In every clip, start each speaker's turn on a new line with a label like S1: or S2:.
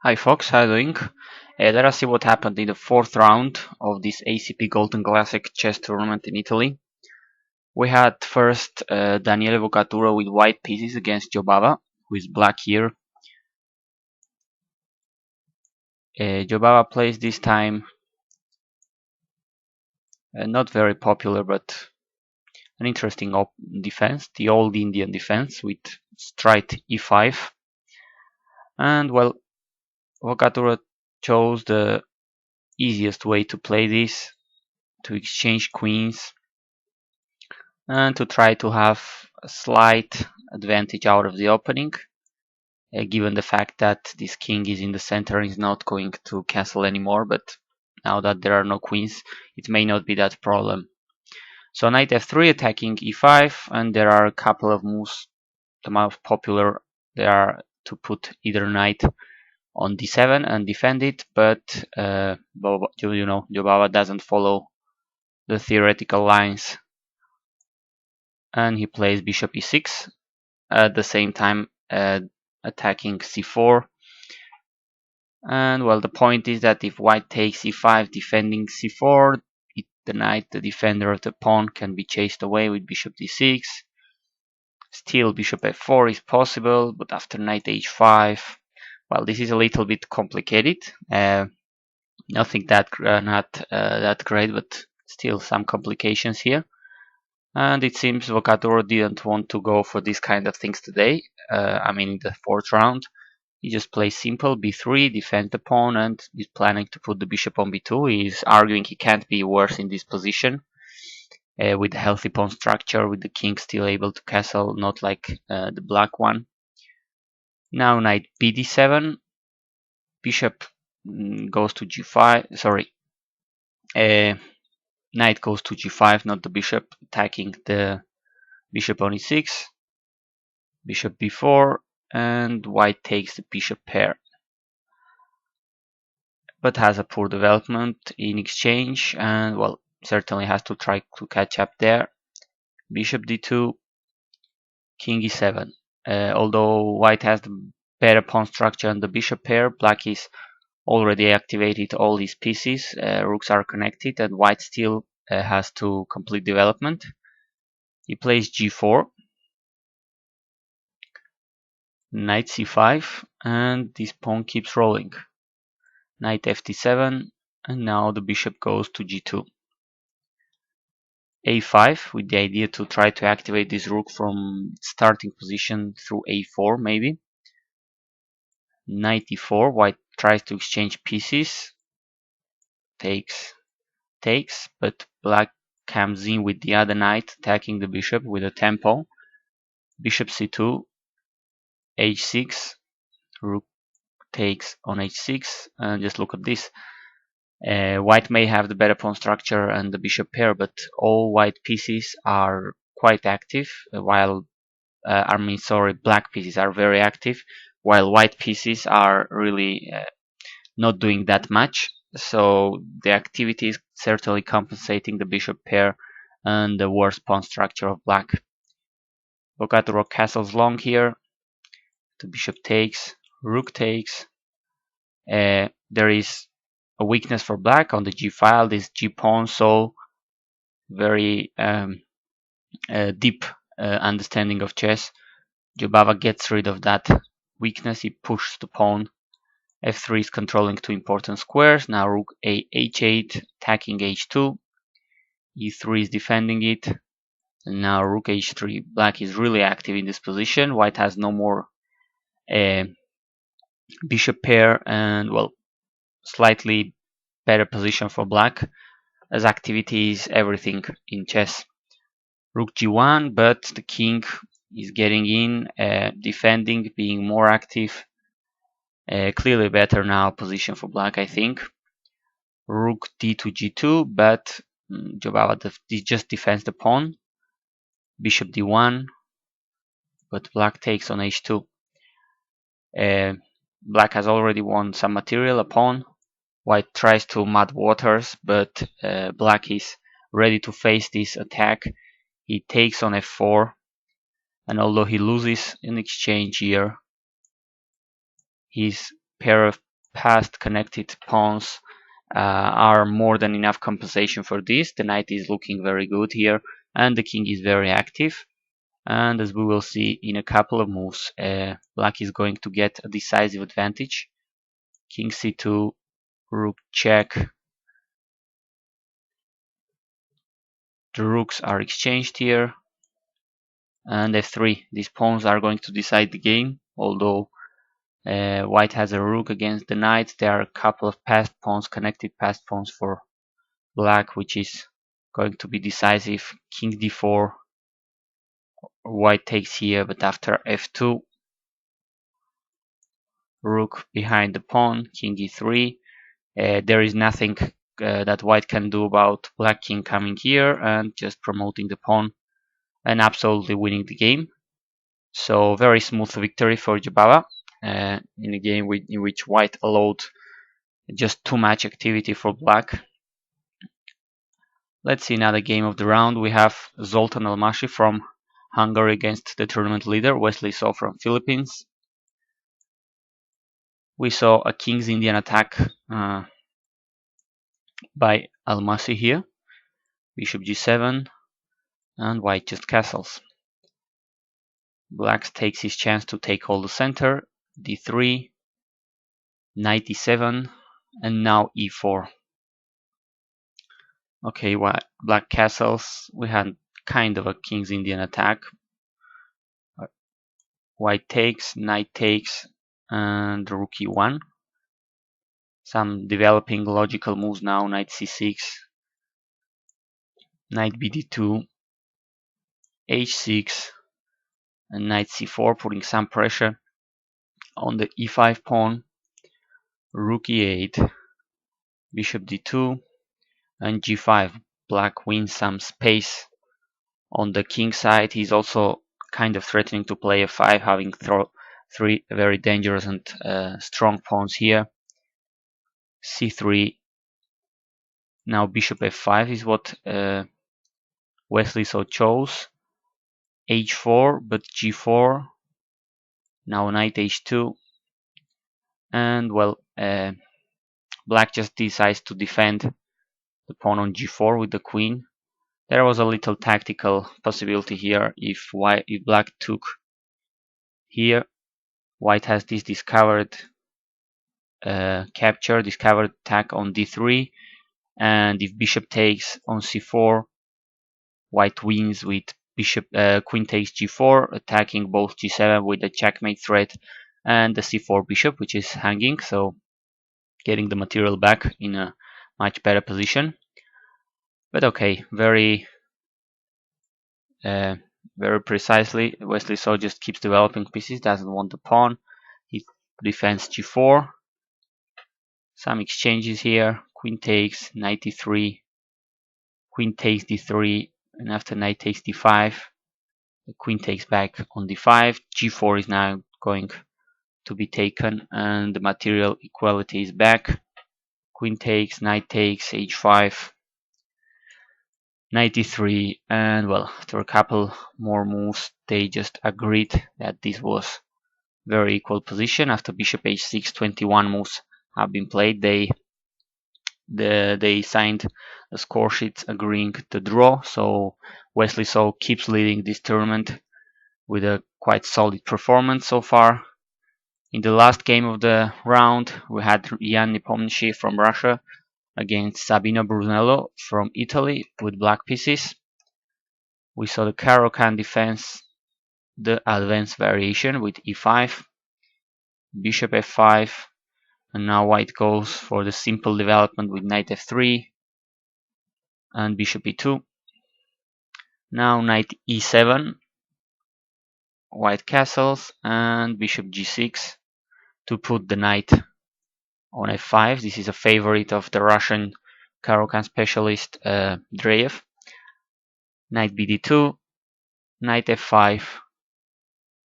S1: Hi Fox, how are you doing? Let us see what happened in the fourth round of this ACP Golden Classic chess tournament in Italy. We had first Daniele Vocaturo with white pieces against Jobava, who is black here. Jobava plays this time not very popular, but an interesting defense, the old Indian defense with straight e5. And well, Vocaturo chose the easiest way to play this, to exchange queens and to try to have a slight advantage out of the opening, given the fact that this king is in the center and is not going to castle anymore, but now that there are no queens, it may not be that problem. So knight f3 attacking e5, and there are a couple of moves. The most popular they are to put either knight on d7 and defend it, but Jobava doesn't follow the theoretical lines, and he plays bishop e6 at the same time attacking c4. And well, the point is that if white takes e5 defending c4, the knight, the defender of the pawn, can be chased away with bishop d6. Still bishop f4 is possible, but after knight h5, well, this is a little bit complicated. Nothing that that great, but still some complications here. And it seems Vocaturo didn't want to go for these kind of things today. In the fourth round, he just plays simple b3, defends the pawn, and is planning to put the bishop on b2. He's arguing he can't be worse in this position with a healthy pawn structure, with the king still able to castle, not like the black one. Now knight bd7, bishop goes to g5. Sorry, knight goes to g5, not the bishop, attacking the bishop on e6, bishop b4, and white takes the bishop pair, but has a poor development in exchange, and well, certainly has to try to catch up there. Bishop d2, king e7. Although white has the better pawn structure and the bishop pair, black is already activated all his pieces, rooks are connected, and white still has to complete development. He plays g4, knight c5, and this pawn keeps rolling. Knight ft7, and now the bishop goes to g2. a5, with the idea to try to activate this rook from starting position through a4 maybe. Knight e4, white tries to exchange pieces, takes, but black comes in with the other knight, attacking the bishop with a tempo. Bishop c2, h6, rook takes on h6, and just look at this. White may have the better pawn structure and the bishop pair, but all white pieces are quite active, while black pieces are very active, while white pieces are really not doing that much. So the activity is certainly compensating the bishop pair and the worse pawn structure of black. Vocaturo castles long here. The bishop takes, rook takes. There is a weakness for black on the g file, this g pawn, so very deep understanding of chess. Jobava gets rid of that weakness, he pushes the pawn. f3 is controlling two important squares. Now rook h8 attacking h2, e3 is defending it, and now rook h3. Black is really active in this position. White has no more bishop pair, and well, slightly better position for black, as activity is everything in chess. Rook g1, but the king is getting in, defending, being more active. Clearly better now position for black, I think. Rook d to g2, but Jobava just defends the pawn. Bishop d1, but black takes on h2. Black has already won some material, a pawn. White tries to mud waters, but black is ready to face this attack. He takes on f4, and although he loses in exchange here, his pair of past connected pawns are more than enough compensation for this. The knight is looking very good here, and the king is very active. And as we will see in a couple of moves, black is going to get a decisive advantage. King c2, rook check. The rooks are exchanged here, and f3. These pawns are going to decide the game. Although white has a rook against the knight, there are a couple of passed pawns, connected passed pawns for black, which is going to be decisive. King d4. White takes here, but after f2, rook behind the pawn, king e3. There is nothing that white can do about black king coming here and just promoting the pawn and absolutely winning the game. So very smooth victory for Jobava in a game in which white allowed just too much activity for black. Let's see another game of the round. We have Zoltan Almasi from Hungary against the tournament leader Vassily Ivanchuk from Philippines. We saw a King's Indian attack by Almasi here. Bishop g7, and white just castles. Black takes his chance to take all the center. d3, knight e7, and now e4. Okay, black castles. We had kind of a King's Indian attack. White takes, knight takes, and rook e1. Some developing logical moves now. Knight c6, knight bd2, h6, and knight c4, putting some pressure on the e5 pawn. Rook e8, bishop d2, and g5. Black wins some space on the king side. He's also kind of threatening to play f5, having three very dangerous and strong pawns here. c3. Now bishop f5 is what Vassily chose. h4, but g4. Now knight h2. And well, black just decides to defend the pawn on g4 with the queen. There was a little tactical possibility here. If black took here, white has this discovered discovered attack on d3, and if bishop takes on c4, white wins with queen takes g4, attacking both g7 with the checkmate threat and the c4 bishop, which is hanging, so getting the material back in a much better position. But okay, very precisely, Vassily just keeps developing pieces, doesn't want the pawn. He defends g4. Some exchanges here. Queen takes, knight e3, queen takes d3, and after knight takes d5, the queen takes back on d5. g4 is now going to be taken, and the material equality is back. Queen takes, knight takes, h5, knight e3, and well, after a couple more moves, they just agreed that this was very equal position. After bishop h6, 21 moves have been played. They signed a score sheet agreeing the draw. So Vassily keeps leading this tournament with a quite solid performance so far. In the last game of the round, we had Jan Nepomniatchi from Russia against Sabino Brunello from Italy with black pieces. We saw the Caro-Kann defense, the advanced variation with e5, bishop f5, and now white goes for the simple development with knight f3 and bishop e2. Now knight e7, white castles, and bishop g6 to put the knight on f5. This is a favorite of the Russian Caro-Kann specialist Dreyev. Knight bd2, knight f5,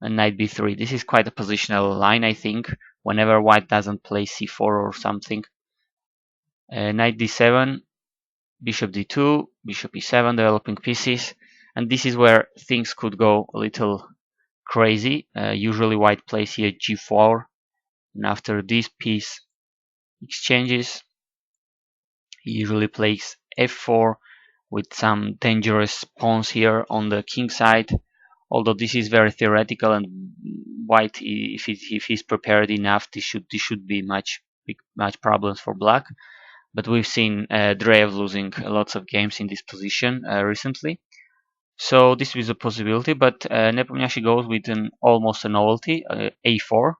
S1: and knight b3. This is quite a positional line, I think, whenever white doesn't play c4 or something. Knight d7, bishop d2, bishop e7, developing pieces, and this is where things could go a little crazy. Usually white plays here g4, and after this piece exchanges. He usually plays f4 with some dangerous pawns here on the king side. Although this is very theoretical, and white, if he's prepared enough, this should be much problems for black. But we've seen Drev losing lots of games in this position recently. So this is a possibility, but Nepomniatchi goes with almost a novelty, a4.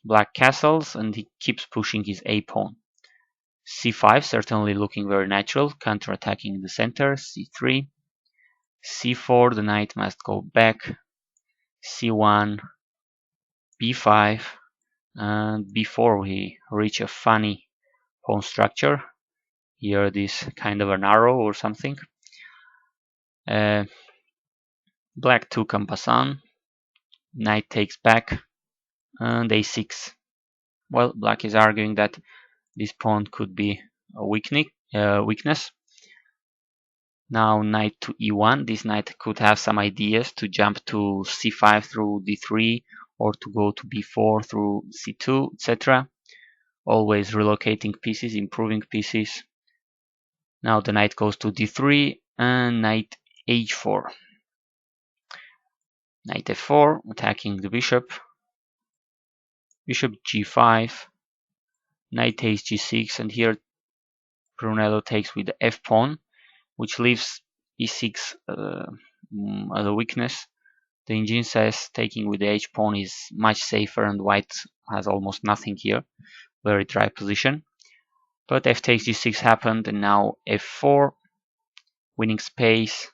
S1: Black castles, and he keeps pushing his a pawn. c5, certainly looking very natural, counter-attacking in the center. c3, c4, the knight must go back. c1, b5, and b4 we reach a funny pawn structure. Here this kind of an arrow or something. Black took en passant. Knight takes back, and a6. Well, black is arguing that this pawn could be a weakness. Now knight to e1. This knight could have some ideas to jump to c5 through d3, or to go to b4 through c2, etc. Always relocating pieces, improving pieces. Now the knight goes to d3 and knight h4. Knight f4, attacking the bishop. Bishop g5. Knight takes g6, and here Brunello takes with the f pawn, which leaves e6 as a weakness. The engine says taking with the h pawn is much safer, and white has almost nothing here. Very dry position. But f takes g6 happened, and now f4, winning space.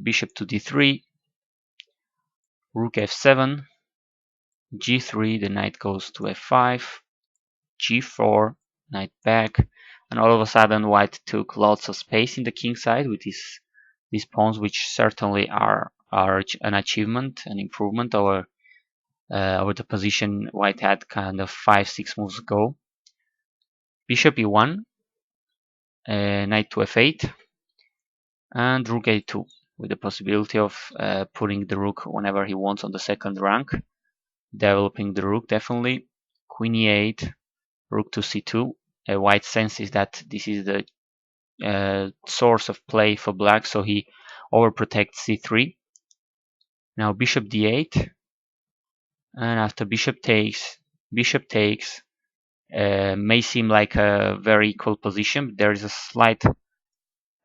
S1: Bishop to d3. Rook f7. g3, the knight goes to f5. g4, knight back. And all of a sudden white took lots of space in the king side with these pawns, which certainly are an achievement, an improvement over the position white had kind of 5-6 moves ago. Bishop e1, knight to f8, and rook a2, with the possibility of putting the rook whenever he wants on the second rank, developing the rook definitely. Queen e8, rook to c2. White senses that this is the source of play for black, so he overprotects c3. Now bishop d8, and after bishop takes, may seem like a very equal position, but there is a slight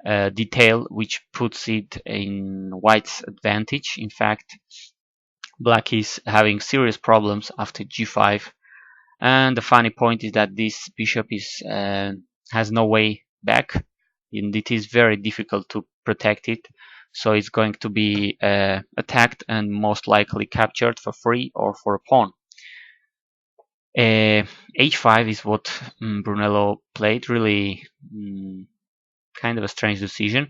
S1: detail which puts it in white's advantage. In fact, black is having serious problems after g5, and the funny point is that this bishop has no way back, and it is very difficult to protect it, so it's going to be attacked and most likely captured for free or for a pawn. h5 is what Brunello played. Really kind of a strange decision.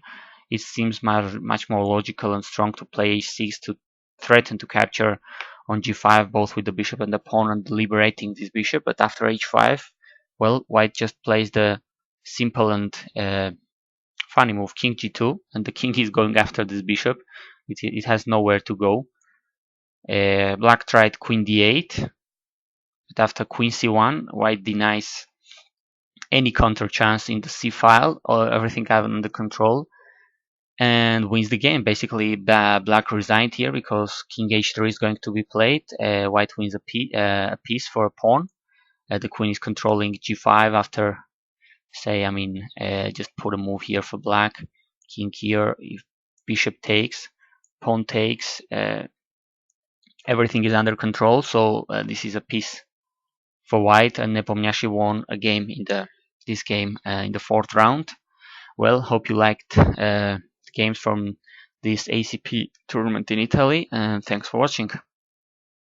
S1: It seems much more logical and strong to play h6 to threaten to capture on g5, both with the bishop and the pawn, and liberating this bishop. But after h5, well, white just plays the simple and funny move, king g2, and the king is going after this bishop. It has nowhere to go. Black tried queen d8, but after queen c1, white denies any counter chance in the c file, or everything under control, and wins the game. Basically, black resigned here because king h3 is going to be played. White wins a piece for a pawn. The queen is controlling g5 after, say, just put a move here for black. King here, if bishop takes, pawn takes, everything is under control. So this is a piece for white, and Nepomniatchi won a game in this game in the 4th round. Well, hope you liked games from this ACP tournament in Italy, and thanks for watching.